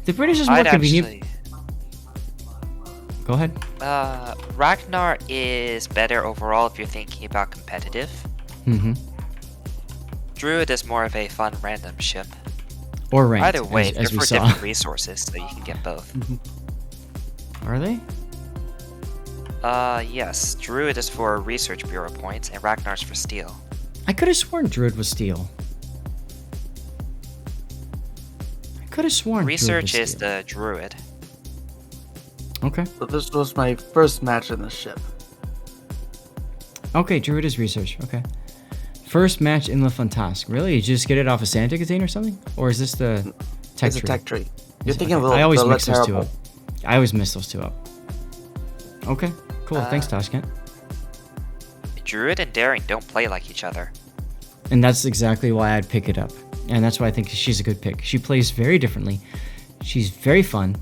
The British is more convenient. Go ahead. Ragnar is better overall if you're thinking about competitive. Mm-hmm. Druid is more of a fun random ship. Or ranked, Either way, as they're we for saw. different resources, so you can get both. Are they? Yes. Druid is for research bureau points, and Ragnar's for steel. I could have sworn Druid was steel. I could have sworn Research Druid was is steel. the Druid. Okay. So this was my first match in the ship. Okay, Druid is research. Okay. First match in the Fantasque. Really? You just get it off a Santa container or something? Or is this the tech It's tree? a tech tree. You're Okay. thinking of I always the mix those two terrible. up. I always mix those two up. Okay, cool. Thanks, Tashkent. Druid and Daring don't play like each other. And that's exactly why I'd pick it up. And that's why I think she's a good pick. She plays very differently. She's very fun.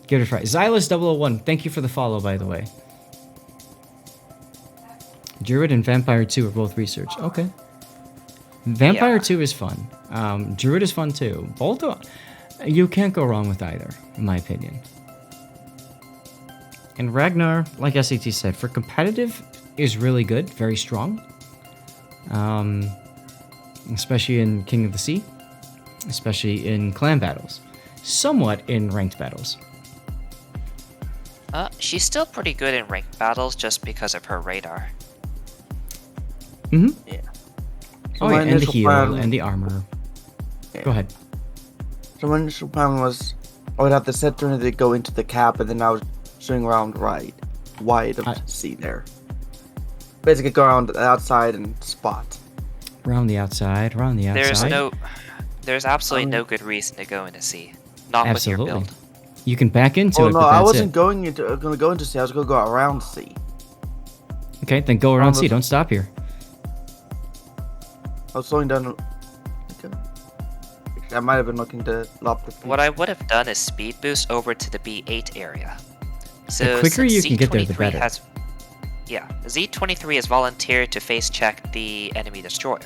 Give it a try. Xylus001, thank you for the follow, by the way. Druid and Vampire 2 are both research. Okay. Vampire Yeah. 2 is fun. Druid is fun too. Both are, you can't go wrong with either, in my opinion. And Ragnar, like SAT said, for competitive is really good, very strong. Especially in King of the Sea, especially in clan battles, somewhat in ranked battles. She's still pretty good in ranked battles just because of her radar. Mm-hmm. Yeah. Oh, my yeah, and the initial heal plan- and the armor. Yeah. Go ahead. So my initial plan was I would have the set turn to go into the cap, and then I was swing around wide of the sea there. Basically, go around the outside and spot. Around the outside, around the outside. There's absolutely no good reason to go into sea. Not Absolutely. with your build. You can back into Oh it, no, but I that's wasn't it. going to go into sea. I was going to go around sea. Okay, then go around sea. Don't stop here. I was slowing down. I might have been looking to lop the. What I would have done is speed boost over to the B8 area. So The quicker since you can get there, the Z23 better. Z23 has volunteered to face check the enemy destroyer.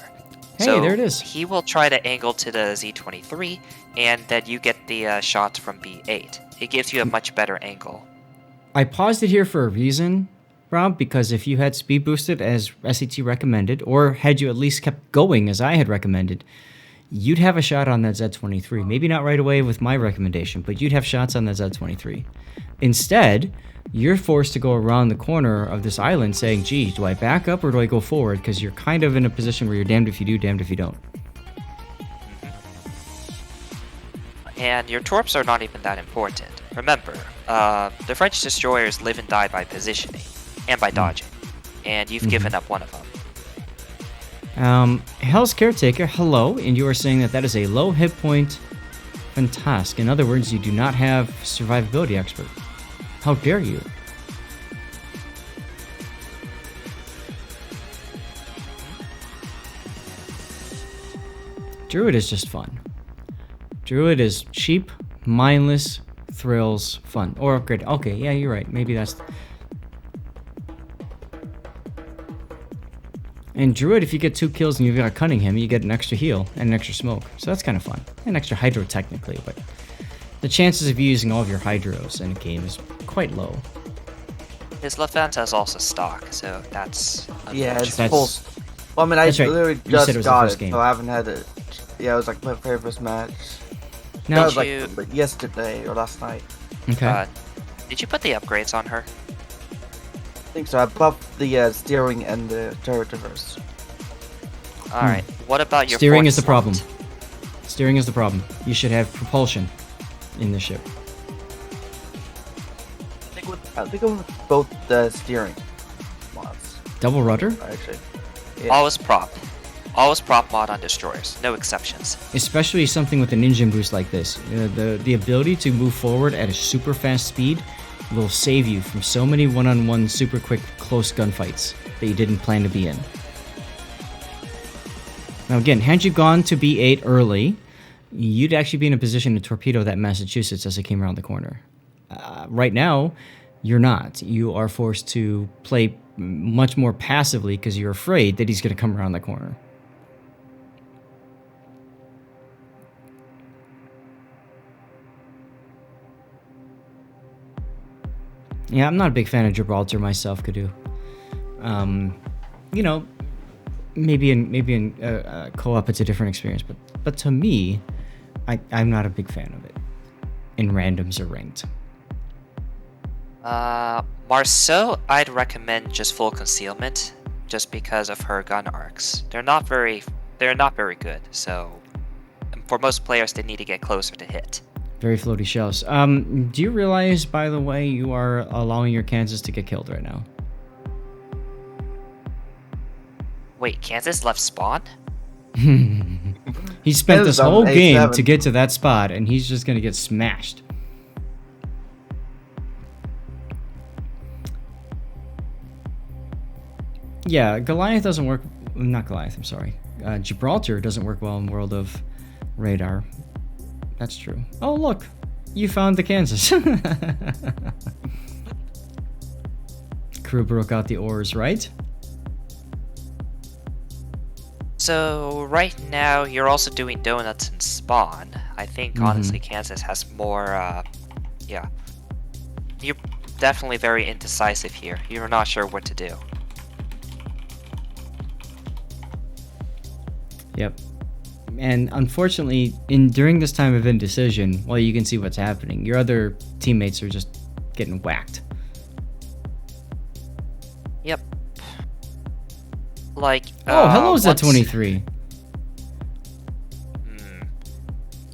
Hey, So there it is. He will try to angle to the Z23, and then you get the shot from B8. It gives you a much better angle. I paused it here for a reason, Rob, because if you had speed boosted as SET recommended, or had you at least kept going as I had recommended, you'd have a shot on that Z23. Maybe not right away with my recommendation, but you'd have shots on that Z23. Instead, you're forced to go around the corner of this island saying, gee, do I back up or do I go forward? Because you're kind of in a position where you're damned if you do, damned if you don't. And your torps are not even that important. Remember, the French destroyers live and die by positioning and by dodging, and you've given up one of them. Hell's Caretaker, hello, and you are saying that that is a low hit point Fantasque. In other words, you do not have survivability expert. How dare you? Druid is just fun. Druid is cheap, mindless, thrills, fun. Or upgrade. Okay, yeah, you're right. Maybe that's... And Druid, if you get 2 kills and you've got Cunningham, you get an extra heal and an extra smoke. So that's kind of fun. An extra hydro, technically, but the chances of you using all of your hydros in a game is quite low. His Lefanta is also stock, so that's... Yeah, it's That's- full. Well, I mean, I that's right. literally You said just it was the got first it, game. so I haven't had it. Yeah, it was like my very first match. Now, That was you- like yesterday or last night. okay. Did you put the upgrades on her? I think so. I buffed the steering and the turret reverse. Alright, what about your Steering fourth is the problem. slot? Steering is the problem. You should have propulsion in the ship. I think I went with both the steering mods, Double rudder, actually. Always prop. Always prop mod on destroyers, no exceptions. especially something with an engine boost like this. The ability to move forward at a super fast speed will save you from so many one-on-one super quick close gunfights that you didn't plan to be in. Now again, had you gone to B8 early, you'd actually be in a position to torpedo that Massachusetts as it came around the corner. Right now, you're not. You are forced to play much more passively because you're afraid that he's going to come around the corner. Yeah, I'm not a big fan of Gibraltar myself, Kadu. You know, maybe in co-op it's a different experience, but to me, I'm not a big fan of it in randoms or ranked. Marceau, I'd recommend just full concealment, just because of her gun arcs. They're not very good. So, for most players, they need to get closer to hit. Very floaty shells. Do you realize, by the way, you are allowing your Kansas to get killed right now? Wait, Kansas left spawn? He spent this whole game to get to that spot, and he's just gonna get smashed. Yeah, Goliath doesn't work. Not Goliath, I'm sorry. Gibraltar doesn't work well in World of Radar. That's true. Oh, look. You found the Kansas. Crew broke out the oars, right? So, right now, you're also doing donuts in spawn. I think, honestly, Kansas has more, yeah. You're definitely very indecisive here. You're not sure what to do. Yep. And unfortunately, during this time of indecision, well, you can see what's happening. Your other teammates are just getting whacked. Yep. Like, oh, hello, Z23.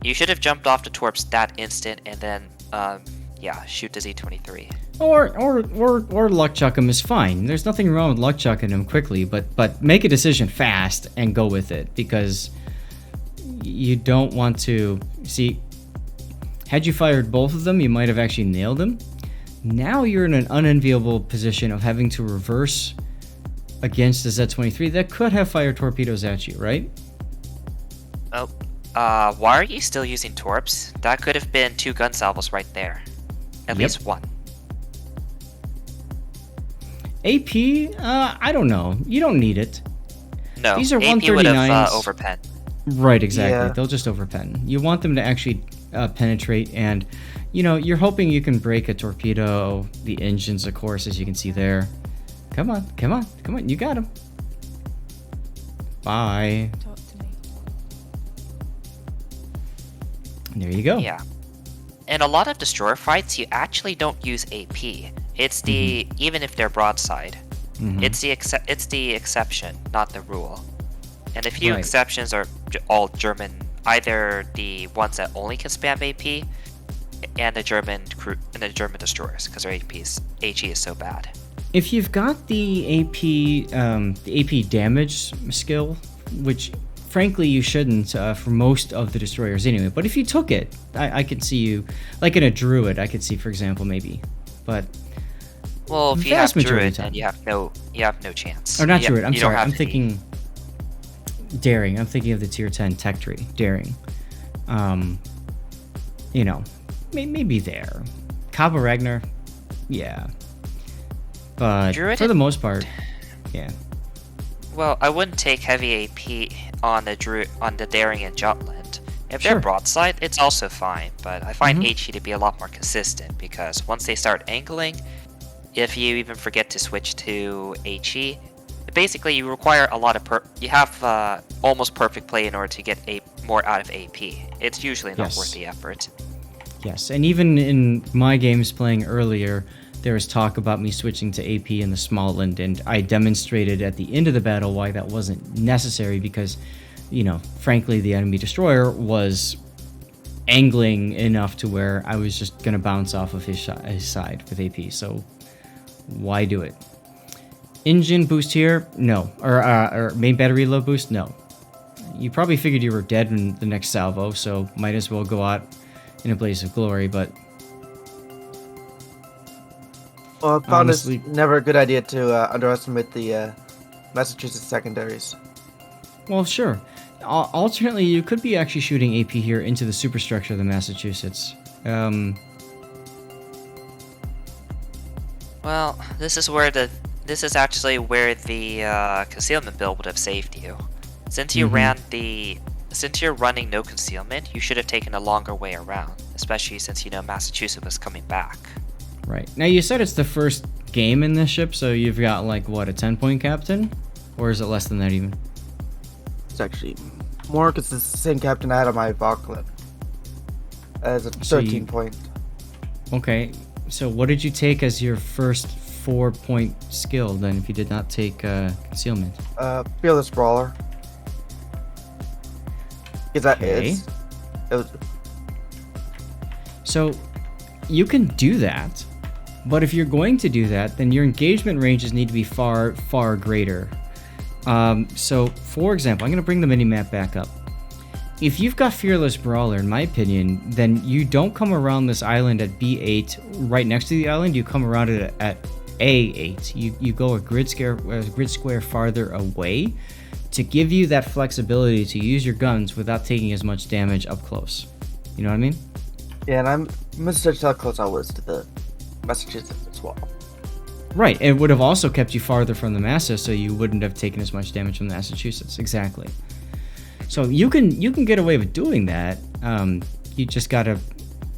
You should have jumped off the torps that instant and then, yeah, shoot the Z23. Or luck chuck him is fine. There's nothing wrong with luck chucking him quickly, but make a decision fast and go with it, because you don't want to see. Had you fired both of them, you might have actually nailed them. Now you're in an unenviable position of having to reverse against the Z23 that could have fired torpedoes at you, right? Oh, why are you still using torps? That could have been 2 gun salvos right there. At least 1. AP, I don't know. You don't need it. No, these are AP 139s. would have overpen. Right, exactly. Yeah. They'll just overpen. You want them to actually penetrate, and you know, you're hoping you can break a torpedo, the engines, of course, as you can see there. Come on, come on, come on, you got him. Bye. Talk to me. There you go. Yeah. In a lot of destroyer fights, you actually don't use AP. It's the even if they're broadside. It's the exception, not the rule. And a few exceptions are all German, either the ones that only can spam AP, and the German destroyers, because their HE is so bad. If you've got the AP damage skill, which frankly you shouldn't for most of the destroyers anyway, but if you took it, I could see you, like in a druid, I could see, for example, maybe, but well, if you have majority druid, of the time. then you have no chance. or not druid. I'm sorry. I'm to thinking daring. I'm thinking of the tier 10 tech tree daring. You know, maybe there. Cabo Ragnar, yeah. But Druid for the most part, yeah. Well, I wouldn't take heavy AP on the daring and Jutland. If they're Sure. broadside, it's also fine, but I find HE to be a lot more consistent, because once they start angling, if you even forget to switch to HE, basically you require a lot of you have almost perfect play in order to get more out of AP. It's usually not worth the effort. Yes, and even in my games playing earlier, there was talk about me switching to AP in the Smallland, and I demonstrated at the end of the battle why that wasn't necessary, because, you know, frankly, the enemy destroyer was angling enough to where I was just going to bounce off of his side with AP, so why do it? Engine boost here? No. Or main battery load boost? No. You probably figured you were dead in the next salvo, so might as well go out in a blaze of glory, but well, I found honestly, it's never a good idea to underestimate the Massachusetts secondaries. well, sure. Alternately, you could be actually shooting AP here into the superstructure of the Massachusetts. Well, this is actually where the concealment build would have saved you. Since you since you're running no concealment, you should have taken a longer way around, especially since you know Massachusetts was coming back. Right. Now, you said it's the first game in this ship, so you've got, like, what, a 10-point captain? Or is it less than that even? It's actually more because it's the same captain I had on my Valkyrie. As a 13 point. Okay. So what did you take as your first 4-point skill, then, if you did not take concealment? Fearless Brawler. Okay. So you can do that, but if you're going to do that, then your engagement ranges need to be far, far greater. So, for example, I'm going to bring the minimap back up. If you've got Fearless Brawler, in my opinion, then you don't come around this island at B8 right next to the island. You come around it at A8. You go a grid square farther away to give you that flexibility to use your guns without taking as much damage up close. You know what I mean? Yeah, and I'm misjudged how close I was to the Massachusetts as well. Right, it would have also kept you farther from the Massa, so you wouldn't have taken as much damage from the Massachusetts. Exactly. So you can get away with doing that. You just gotta,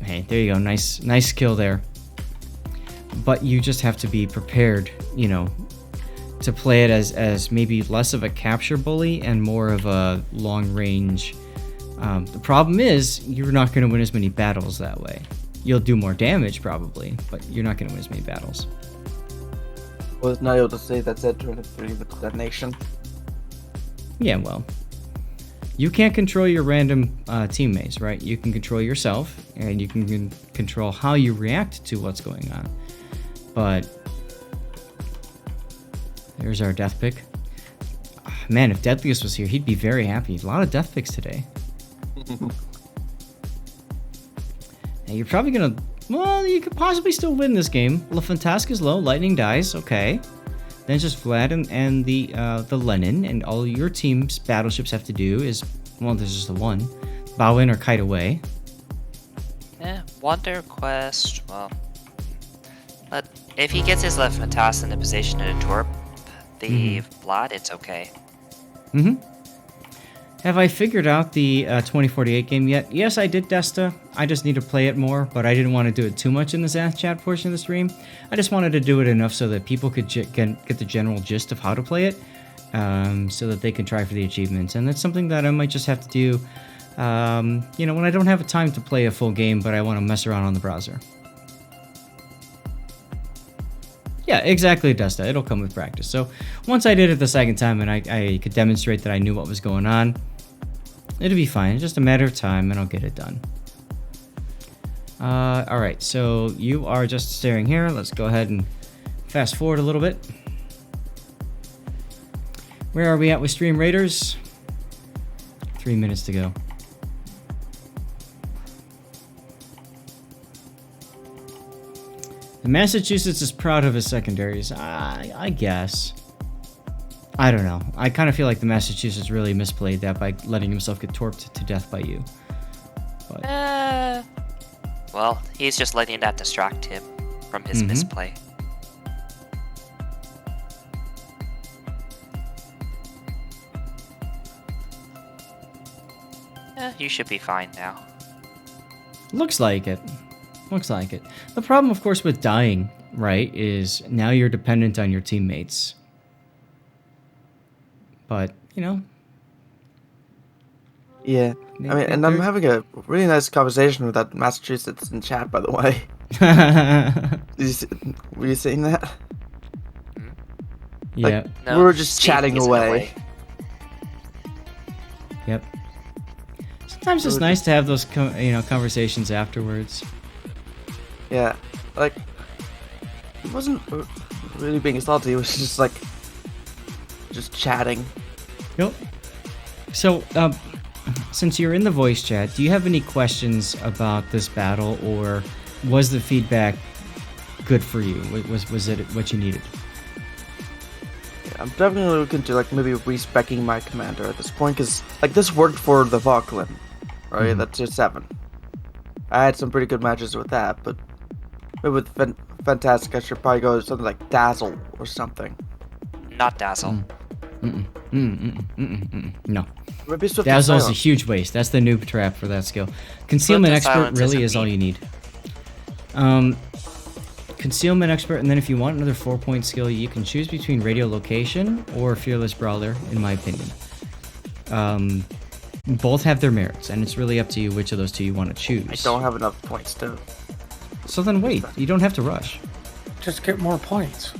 hey, there you go, nice kill there. But you just have to be prepared, you know, to play it as maybe less of a capture bully and more of a long range. The problem is you're not going to win as many battles that way. You'll do more damage probably, but you're not going to win as many battles. Was not able to say that Z23 with detonation. Yeah, well, you can't control your random teammates, right? You can control yourself, and you can control how you react to what's going on. But there's our death pick. Man, if Deadliest was here, he'd be very happy. A lot of death picks today. Now, you're probably gonna... Well, you could possibly still win this game. La Fantasque is low, lightning dies, okay. Then it's just Vlad and the Lenin, and all your team's battleships have to do is... Well, there's just the one. Bow in or kite away. Yeah, Wonder Quest, well... But if he gets his La Fantasque in the position in a torp, the Vlad, it's okay. Have I figured out the 2048 game yet? Yes, I did, Desta. I just need to play it more, but I didn't want to do it too much in the Zath chat portion of the stream. I just wanted to do it enough so that people could get the general gist of how to play it, so that they can try for the achievements. And that's something that I might just have to do, you know, when I don't have time to play a full game, but I want to mess around on the browser. Yeah, exactly, Desta. It'll come with practice. So once I did it the second time and I could demonstrate that I knew what was going on, it'll be fine. It's just a matter of time and I'll get it done. Alright, so you are just staring here. Let's go ahead and fast forward a little bit. Where are we at with Stream Raiders? 3 minutes to go. Massachusetts is proud of his secondaries. I guess. I don't know. I kind of feel like the Massachusetts really misplayed that by letting himself get torped to death by you. But... Well, he's just letting that distract him from his misplay. You should be fine now. Looks like it. Looks like it. The problem, of course, with dying, right, is now you're dependent on your teammates. But, you know. Yeah. I mean, and I'm having a really nice conversation with that Massachusetts in chat, by the way. Were you saying that? Yeah. Like, no, we were just chatting away. Yep. Sometimes it's nice to have those, conversations afterwards. Yeah, like, it wasn't really being salty, it was just like, just chatting. Yep. So, since you're in the voice chat, do you have any questions about this battle, or was the feedback good for you? Was it what you needed? Yeah, I'm definitely looking to, like, maybe respecking my commander at this point, because, like, this worked for the Valkyrie, right? That's your 7. I had some pretty good matches with that, but maybe with Fantasque, I should probably go something like Dazzle or something. Not Dazzle. No. Maybe Dazzle is a huge waste. That's the noob trap for that skill. Concealment Expert really is all you need. Concealment Expert, and then if you want another 4-point skill, you can choose between Radiolocation or Fearless Brawler, in my opinion. Both have their merits, and it's really up to you which of those two you want to choose. I don't have enough points to. So then wait, you don't have to rush. Just get more points.